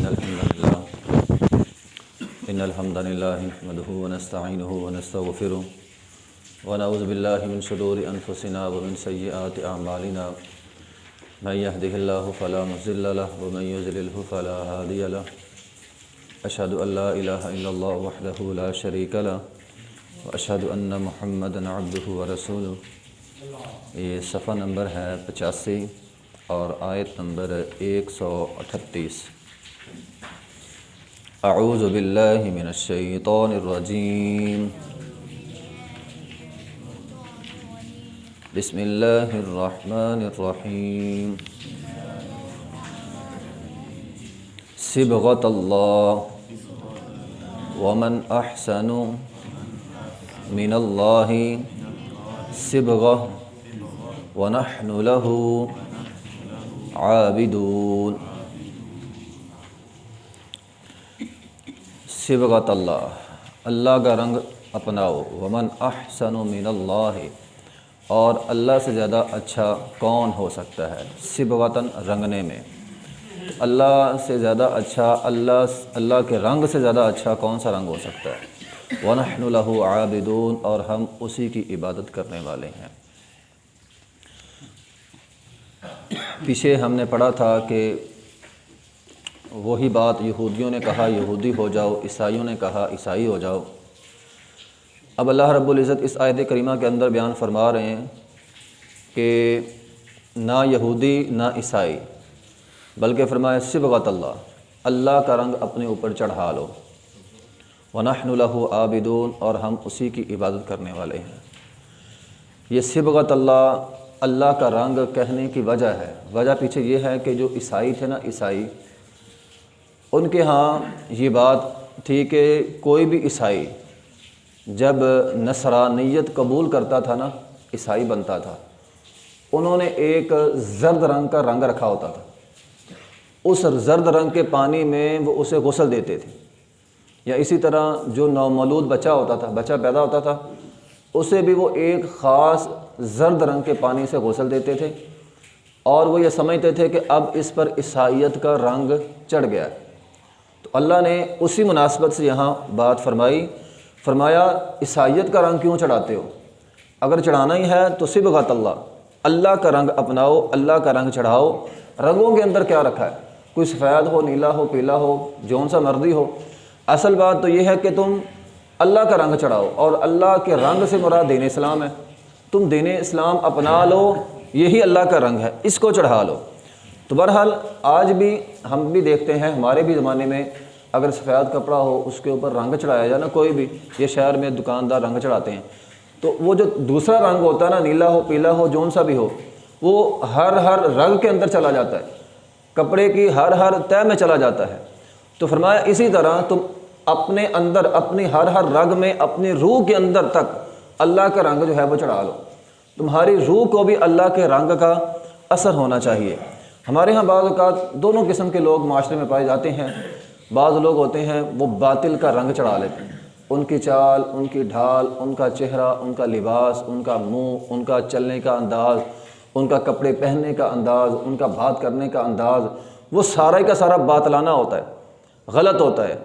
إن الحمد لله نحمده ونستعينه ونستغفره ونعوذ بالله من شرور أنفسنا ومن سيئات أعمالنا من يهده الله فلا مضل له ومن يضلله فلا هادي له أشهد أن لا إله إلا الله وحده لا شريك له وأشهد أن محمدا عبده ورسوله۔ یہ صفحہ نمبر ہے 85 اور آیت نمبر 138۔ اعوذ باللہ من الشیطان الرجیم، بسم اللہ الرحمن الرحیم۔ صبغۃ اللہ ومن احسن من اللہ صبغہ ونحن له عابدون۔ صبغۃ اللہ، اللہ کا رنگ اپناؤ، ومن احسن من اللہ، اور اللہ سے زیادہ اچھا کون ہو سکتا ہے؟ صبغۃً، رنگنے میں، اللہ سے زیادہ اچھا، اللہ کے رنگ سے زیادہ اچھا کون سا رنگ ہو سکتا ہے؟ وَنَحْنُ لَهُ عَابِدُونَ، اور ہم اسی کی عبادت کرنے والے ہیں۔ پیچھے ہم نے پڑھا تھا کہ وہی بات یہودیوں نے کہا یہودی ہو جاؤ، عیسائیوں نے کہا عیسائی ہو جاؤ۔ اب اللہ رب العزت اس آیت کریمہ کے اندر بیان فرما رہے ہیں کہ نہ یہودی نہ عیسائی، بلکہ فرمایا صبغۃ اللہ، اللہ کا رنگ اپنے اوپر چڑھا لو، وَنَحْنُ لَهُ عَابِدُونَ، اور ہم اسی کی عبادت کرنے والے ہیں۔ یہ صبغۃ اللہ، اللہ کا رنگ کہنے کی وجہ ہے، وجہ پیچھے یہ ہے کہ جو عیسائی تھے نا، عیسائی، ان کے ہاں یہ بات تھی کہ کوئی بھی عیسائی جب نصرانیت قبول کرتا تھا نا، عیسائی بنتا تھا، انہوں نے ایک زرد رنگ کا رنگ رکھا ہوتا تھا، اس زرد رنگ کے پانی میں وہ اسے غسل دیتے تھے، یا اسی طرح جو نومولود بچہ ہوتا تھا، بچہ پیدا ہوتا تھا، اسے بھی وہ ایک خاص زرد رنگ کے پانی سے غسل دیتے تھے، اور وہ یہ سمجھتے تھے کہ اب اس پر عیسائیت کا رنگ چڑھ گیا۔ تو اللہ نے اسی مناسبت سے یہاں بات فرمایا عیسائیت کا رنگ کیوں چڑھاتے ہو؟ اگر چڑھانا ہی ہے تو صبغۃ اللہ، اللہ کا رنگ اپناؤ، اللہ کا رنگ چڑھاؤ۔ رنگوں کے اندر کیا رکھا ہے؟ کوئی سفید ہو، نیلا ہو، پیلا ہو، جون سا مرضی ہو، اصل بات تو یہ ہے کہ تم اللہ کا رنگ چڑھاؤ، اور اللہ کے رنگ سے مراد دین اسلام ہے۔ تم دین اسلام اپنا لو، یہی اللہ کا رنگ ہے، اس کو چڑھا لو۔ تو بہرحال آج بھی ہم بھی دیکھتے ہیں، ہمارے بھی زمانے میں اگر سفید کپڑا ہو اس کے اوپر رنگ چڑھایا جائے نا، کوئی بھی، یہ شہر میں دکاندار رنگ چڑھاتے ہیں، تو وہ جو دوسرا رنگ ہوتا ہے نا، نیلا ہو، پیلا ہو، جون سا بھی ہو، وہ ہر رنگ کے اندر چلا جاتا ہے، کپڑے کی ہر تہ میں چلا جاتا ہے۔ تو فرمایا اسی طرح تم اپنے اندر، اپنی ہر رگ میں، اپنی روح کے اندر تک اللہ کا رنگ جو ہے وہ چڑھا لو۔ تمہاری روح کو بھی اللہ کے رنگ کا اثر ہونا چاہیے۔ ہمارے ہاں بعض اوقات دونوں قسم کے لوگ معاشرے میں پائے جاتے ہیں۔ بعض لوگ ہوتے ہیں وہ باطل کا رنگ چڑھا لیتے ہیں، ان کی چال، ان کی ڈھال، ان کا چہرہ، ان کا لباس، ان کا منہ، ان کا چلنے کا انداز، ان کا کپڑے پہننے کا انداز، ان کا بات کرنے کا انداز، وہ سارا کا سارا باطلانہ ہوتا ہے، غلط ہوتا ہے۔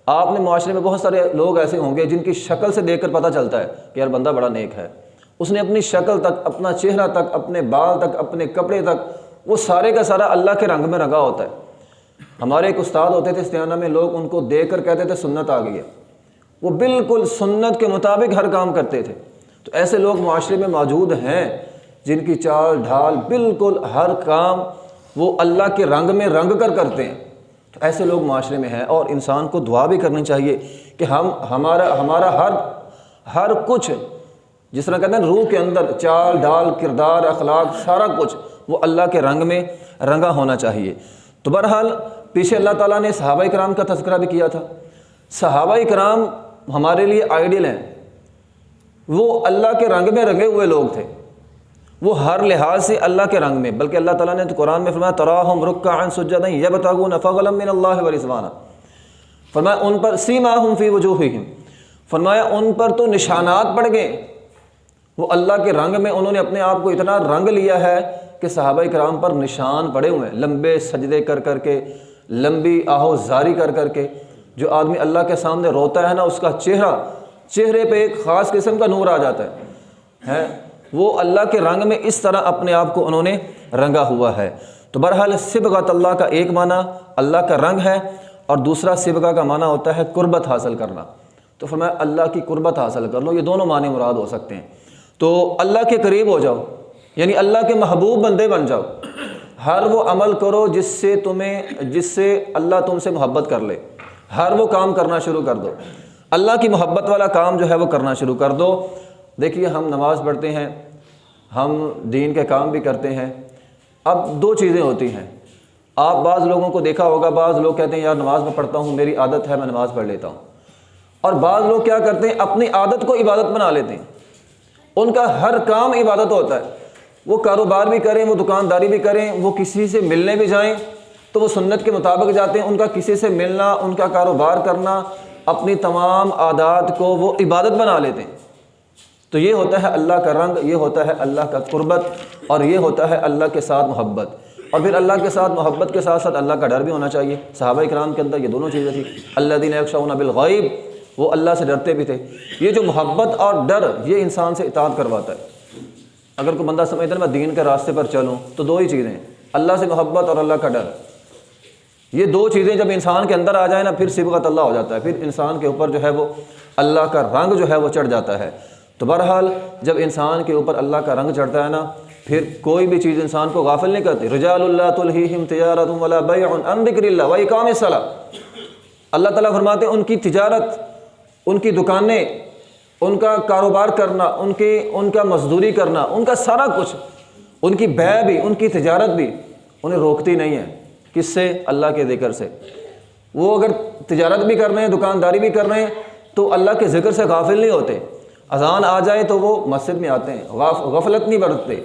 آپ نے معاشرے میں بہت سارے لوگ ایسے ہوں گے جن کی شکل سے دیکھ کر پتہ چلتا ہے کہ یار بندہ بڑا نیک ہے، اس نے اپنی شکل تک، اپنا چہرہ تک، اپنے بال تک، اپنے کپڑے تک، وہ سارے کا سارا اللہ کے رنگ میں رنگا ہوتا ہے۔ ہمارے ایک استاد ہوتے تھے استعانہ میں، لوگ ان کو دیکھ کر کہتے تھے سنت آ گئی ہے، وہ بالکل سنت کے مطابق ہر کام کرتے تھے۔ تو ایسے لوگ معاشرے میں موجود ہیں جن کی چال ڈھال بالکل ہر کام وہ اللہ کے رنگ میں رنگ کر کرتے ہیں۔ تو ایسے لوگ معاشرے میں ہیں، اور انسان کو دعا بھی کرنی چاہیے کہ ہمارا ہر کچھ، جس طرح کہتے ہیں روح کے اندر چال ڈھال، کردار، اخلاق، سارا کچھ وہ اللہ کے رنگ میں رنگا ہونا چاہیے۔ تو بہرحال پیچھے اللہ تعالیٰ نے صحابہ کرام کا تذکرہ بھی کیا تھا۔ صحابہ کرام ہمارے لیے آئیڈیل ہیں، وہ اللہ کے رنگ میں رنگے ہوئے لوگ تھے، وہ ہر لحاظ سے اللہ کے رنگ میں، بلکہ اللہ تعالیٰ نے تو قرآن میں فرمایا تراہم رکعا سجدا یبتغون فضلا من اللہ ورضوانا، فرمایا ان پر سیماہم فی وجوہہم، فرمایا ان پر تو نشانات پڑ گئے، وہ اللہ کے رنگ میں انہوں نے اپنے آپ کو اتنا رنگ لیا ہے کہ صحابہ کرام پر نشان پڑے ہوئے ہیں، لمبے سجدے کر کر کے لمبی آہو زاری کر کر کے جو آدمی اللہ کے سامنے روتا ہے نا، اس کا چہرے پہ ایک خاص قسم کا نور آ جاتا ہے، وہ اللہ کے رنگ میں اس طرح اپنے آپ کو انہوں نے رنگا ہوا ہے۔ تو بہرحال صبغۃ اللہ کا ایک معنی اللہ کا رنگ ہے، اور دوسرا صبغہ کا معنی ہوتا ہے قربت حاصل کرنا۔ تو فرمایا اللہ کی قربت حاصل کر لو، یہ دونوں معنی مراد ہو سکتے ہیں۔ تو اللہ کے قریب ہو جاؤ، یعنی اللہ کے محبوب بندے بن جاؤ، ہر وہ عمل کرو جس سے اللہ تم سے محبت کر لے، ہر وہ کام کرنا شروع کر دو، اللہ کی محبت والا کام جو ہے وہ کرنا شروع کر دو۔ دیکھیے ہم نماز پڑھتے ہیں، ہم دین کے کام بھی کرتے ہیں، اب دو چیزیں ہوتی ہیں۔ آپ بعض لوگوں کو دیکھا ہوگا، بعض لوگ کہتے ہیں یار نماز میں پڑھتا ہوں، میری عادت ہے، میں نماز پڑھ لیتا ہوں، اور بعض لوگ کیا کرتے ہیں اپنی عادت کو عبادت بنا لیتے ہیں، ان کا ہر کام عبادت ہوتا ہے، وہ کاروبار بھی کریں، وہ دکانداری بھی کریں، وہ کسی سے ملنے بھی جائیں تو وہ سنت کے مطابق جاتے ہیں، ان کا کسی سے ملنا، ان کا کاروبار کرنا، اپنی تمام عادات کو وہ عبادت بنا لیتے ہیں۔ تو یہ ہوتا ہے اللہ کا رنگ، یہ ہوتا ہے اللہ کا قربت، اور یہ ہوتا ہے اللہ کے ساتھ محبت۔ اور پھر اللہ کے ساتھ محبت کے ساتھ ساتھ اللہ کا ڈر بھی ہونا چاہیے۔ صحابہ کرام کے اندر یہ دونوں چیزیں تھیں، الذین یخشون بالغیب، وہ اللہ سے ڈرتے بھی تھے۔ یہ جو محبت اور ڈر یہ انسان سے اطاعت کرواتا ہے۔ اگر کوئی بندہ سمجھتا ہے میں دین کے راستے پر چلوں تو دو ہی چیزیں ہیں، اللہ سے محبت اور اللہ کا ڈر، یہ دو چیزیں جب انسان کے اندر آ جائیں نا پھر صبغت اللہ ہو جاتا ہے، پھر انسان کے اوپر جو ہے وہ اللہ کا رنگ جو ہے وہ چڑھ جاتا ہے۔ تو بہرحال جب انسان کے اوپر اللہ کا رنگ چڑھتا ہے نا پھر کوئی بھی چیز انسان کو غافل نہیں کرتی۔ رجال اللہ تلہیہم تجارت ولا بیع عن ذکر اللہ واقام الصلاۃ، اللہ تعالیٰ فرماتے ہیں ان کی تجارت، ان کی دکانیں، ان کا کاروبار کرنا، ان کا مزدوری کرنا، ان کا سارا کچھ، ان کی بیع بھی، ان کی تجارت بھی انہیں روکتی نہیں ہے۔ کس سے؟ اللہ کے ذکر سے۔ وہ اگر تجارت بھی کر رہے ہیں، دکانداری بھی کر رہے ہیں تو اللہ کے ذکر سے غافل نہیں ہوتے، اذان آ جائے تو وہ مسجد میں آتے ہیں، غفلت نہیں برتتے۔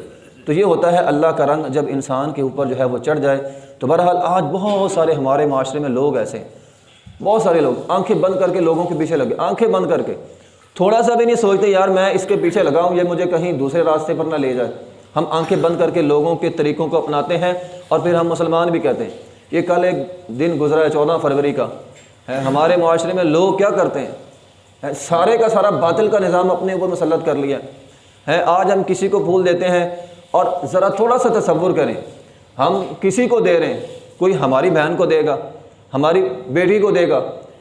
تو یہ ہوتا ہے اللہ کا رنگ جب انسان کے اوپر جو ہے وہ چڑھ جائے۔ تو بہرحال آج بہت سارے ہمارے معاشرے میں لوگ ایسے ہیں، بہت سارے لوگ آنکھیں بند کر کے لوگوں کے پیچھے لگے، آنکھیں بند کر کے، تھوڑا سا بھی نہیں سوچتے یار میں اس کے پیچھے لگاؤں، یہ مجھے کہیں دوسرے راستے پر نہ لے جائے۔ ہم آنکھیں بند کر کے لوگوں کے طریقوں کو اپناتے ہیں، اور پھر ہم مسلمان بھی کہتے ہیں۔ یہ کل ایک دن گزرا ہے 14 فروری کا ہے، ہمارے معاشرے میں لوگ کیا کرتے ہیں، سارے کا سارا باطل کا نظام اپنے اوپر مسلط کر لیا ہے۔ آج ہم کسی کو پھول دیتے ہیں، اور ذرا تھوڑا سا تصور کریں، ہم کسی کو دے رہے ہیں، کوئی ہماری بہن کو دے گا، ہماری بیٹی کو دے گا،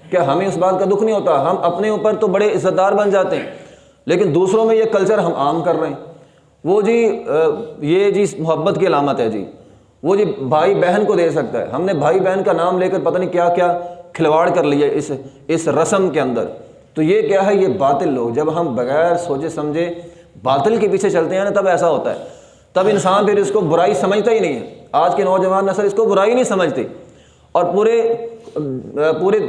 کیا ہمیں اس بات کا دکھ نہیں ہوتا؟ ہم اپنے اوپر تو بڑے عزت دار بن جاتے ہیں، لیکن دوسروں میں یہ کلچر ہم عام کر رہے ہیں۔ وہ جی یہ جی محبت کی علامت ہے جی، وہ جی بھائی بہن کو دے سکتا ہے، ہم نے بھائی بہن کا نام لے کر پتہ نہیں کیا کیا کھلواڑ کر لیا اس رسم کے اندر۔ تو یہ کیا ہے؟ یہ باطل لوگ، جب ہم بغیر سوچے سمجھے باطل کے پیچھے چلتے ہیں نا تب ایسا ہوتا ہے، تب انسان پھر اس کو برائی سمجھتا ہی نہیں ہے۔ آج کے نوجوان نسل اس کو برائی نہیں سمجھتی، اور پورے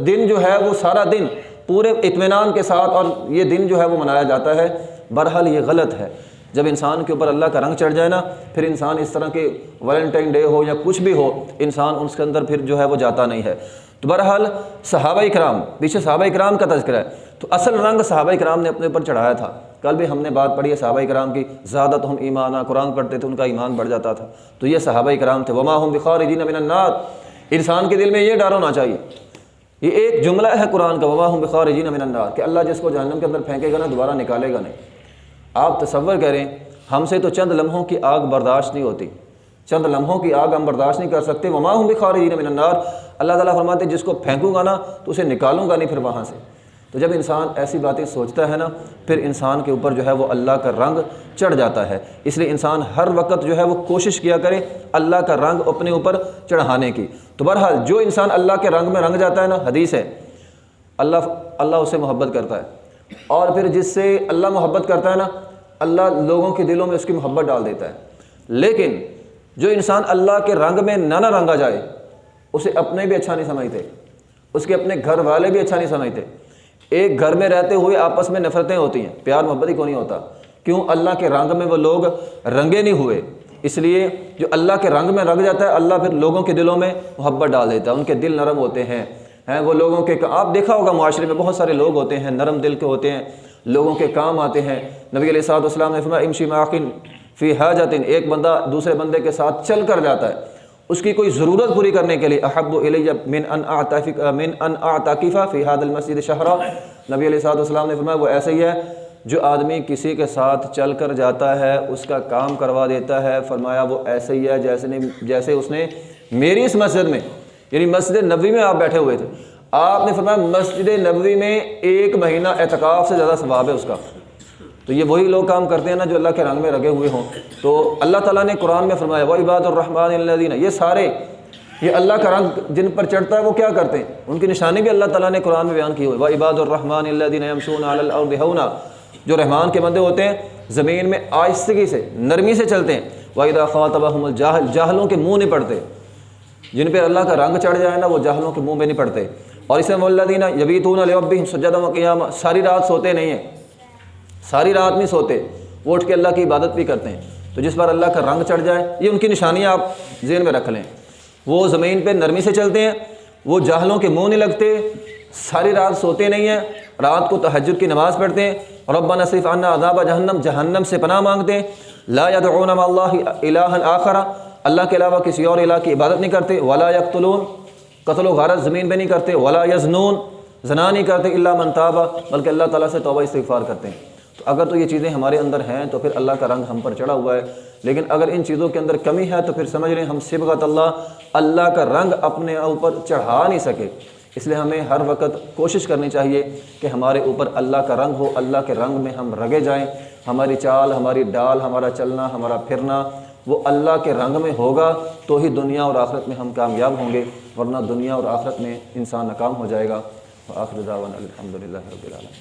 دن جو ہے وہ سارا دن پورے اطمینان کے ساتھ اور یہ دن جو ہے وہ منایا جاتا ہے۔ بہرحال یہ غلط ہے۔ جب انسان کے اوپر اللہ کا رنگ چڑھ جائے نا پھر انسان اس طرح کے ویلنٹائن ڈے ہو یا کچھ بھی ہو، انسان اس کے اندر پھر جو ہے وہ جاتا نہیں ہے۔ تو بہرحال صحابہ کرام، پیچھے صحابہ کرام کا تذکرہ ہے، تو اصل رنگ صحابہ کرام نے اپنے اوپر چڑھایا تھا۔ کل بھی ہم نے بات پڑھی ہے صحابہ کرام کی، زادتہم ایمانا، قرآن پڑھتے تھے ان کا ایمان بڑھ جاتا تھا۔ تو یہ صحابہ کرام تھے، وما ہم بخارجین من النار۔ انسان کے دل میں یہ ڈر ہونا چاہیے، یہ ایک جملہ ہے قرآن کا، وما ہم بخارجین من النار، کہ اللہ جس کو جہنم کے اندر پھینکے گا نا دوبارہ نکالے گا نہیں۔ آپ تصور کریں، ہم سے تو چند لمحوں کی آگ برداشت نہیں ہوتی، چند لمحوں کی آگ ہم برداشت نہیں کر سکتے۔ وما ہم بخارجین من النار، اللہ تعالیٰ فرماتے ہیں جس کو پھینکوں گا نا تو اسے نکالوں گا نہیں پھر وہاں سے۔ تو جب انسان ایسی باتیں سوچتا ہے نا پھر انسان کے اوپر جو ہے وہ اللہ کا رنگ چڑھ جاتا ہے۔ اس لیے انسان ہر وقت جو ہے وہ کوشش کیا کرے اللہ کا رنگ اپنے اوپر چڑھانے کی۔ تو بہرحال جو انسان اللہ کے رنگ میں رنگ جاتا ہے نا، حدیث ہے اللہ اسے محبت کرتا ہے، اور پھر جس سے اللہ محبت کرتا ہے نا اللہ لوگوں کے دلوں میں اس کی محبت ڈال دیتا ہے۔ لیکن جو انسان اللہ کے رنگ میں نہ رنگا جائے اسے اپنے بھی اچھا نہیں سمجھتے، اس کے اپنے گھر والے بھی اچھا نہیں سمجھتے۔ ایک گھر میں رہتے ہوئے آپس میں نفرتیں ہوتی ہیں، پیار محبت ہی کو نہیں ہوتا۔ کیوں؟ اللہ کے رنگ میں وہ لوگ رنگے نہیں ہوئے۔ اس لیے جو اللہ کے رنگ میں رنگ جاتا ہے اللہ پھر لوگوں کے دلوں میں محبت ڈال دیتا ہے، ان کے دل نرم ہوتے ہیں۔ وہ لوگوں کے آپ دیکھا ہوگا معاشرے میں بہت سارے لوگ ہوتے ہیں نرم دل کے ہوتے ہیں، لوگوں کے کام آتے ہیں۔ نبی علیہ الصلوۃ والسلام نے فرمایا امشی معاقن فی حاجۃ، ایک بندہ دوسرے بندے کے ساتھ چل کر جاتا ہے، اس کی کوئی ضرورت پوری کرنے کے لیے احب الی من ان اعتکف فی ھذا المسجد شہرا، نبی علیہ الصلوۃ والسلام نے فرمایا وہ ایسے ہی ہے جو آدمی کسی کے ساتھ چل کر جاتا ہے، اس کا کام کروا دیتا ہے، فرمایا وہ ایسے ہی ہے جیسے اس نے میری اس مسجد میں، یعنی مسجد نبوی میں آپ بیٹھے ہوئے تھے، آپ نے فرمایا مسجد نبوی میں 1 مہینہ اعتکاف سے زیادہ ثواب ہے اس کا۔ تو یہ وہی لوگ کام کرتے ہیں نا جو اللہ کے رنگ میں رگے ہوئے ہوں۔ تو اللہ تعالیٰ نے قرآن میں فرمایا وَعِبَادُ الرَّحْمَٰنِ الَّذِينَ، یہ سارے یہ اللہ کا رنگ جن پر چڑھتا ہے وہ کیا کرتے ہیں، ان کی نشانی بھی اللہ تعالیٰ نے قرآن میں بیان کی ہوئی، وَعِبَادُ الرَّحْمَٰنِ الَّذِينَ يَمْشُونَ عَلَى الْأَرْضِ هَوْنًا، جو رحمان کے بندے ہوتے ہیں زمین میں آہستگی سے نرمی سے چلتے ہیں، وَإِذَا خَاطَبَهُمُ الْجَاهِلُونَ، جاہلوں کے منہ نہیں پڑتے، جن پہ اللہ کا رنگ چڑھ جائے نا وہ جاہلوں کے منہ میں نہیں پڑتے۔ اور اس میں وَالَّذِينَ يَبِيتُونَ لِرَبِّهِمْ سُجَّدًا وَقِيَامًا، ساری رات سوتے نہیں ہیں، ساری رات نہیں سوتے، وہ اٹھ کے اللہ کی عبادت بھی کرتے ہیں۔ تو جس پر اللہ کا رنگ چڑھ جائے، یہ ان کی نشانیاں آپ ذہن میں رکھ لیں، وہ زمین پہ نرمی سے چلتے ہیں، وہ جاہلوں کے منہ نہیں لگتے، ساری رات سوتے نہیں ہیں، رات کو تہجد کی نماز پڑھتے ہیں، ربنا اصرف عنا عذاب جہنم، جہنم سے پناہ مانگتے ہیں، لا يدعون مع اللہ الہا آخر، اللہ کے علاوہ کسی اور الہ کی عبادت نہیں کرتے، ولا یقتلون، قتل و غارت زمین پہ نہیں کرتے، ولا یزنون، زنا نہیں کرتے، الا من تاب، بلکہ اللہ تعالیٰ سے توبہ استغفار کرتے ہیں۔ تو اگر تو یہ چیزیں ہمارے اندر ہیں تو پھر اللہ کا رنگ ہم پر چڑھا ہوا ہے، لیکن اگر ان چیزوں کے اندر کمی ہے تو پھر سمجھ لیں ہم صبغت اللہ کا رنگ اپنے اوپر چڑھا نہیں سکے۔ اس لیے ہمیں ہر وقت کوشش کرنی چاہیے کہ ہمارے اوپر اللہ کا رنگ ہو، اللہ کے رنگ میں ہم رگے جائیں، ہماری چال، ہماری ڈال، ہمارا چلنا، ہمارا پھرنا وہ اللہ کے رنگ میں ہوگا تو ہی دنیا اور آخرت میں ہم کامیاب ہوں گے، ورنہ دنیا اور آخرت میں انسان ناکام ہو جائے گا۔ وآخر دعوانا الحمدللہ رب العالمین۔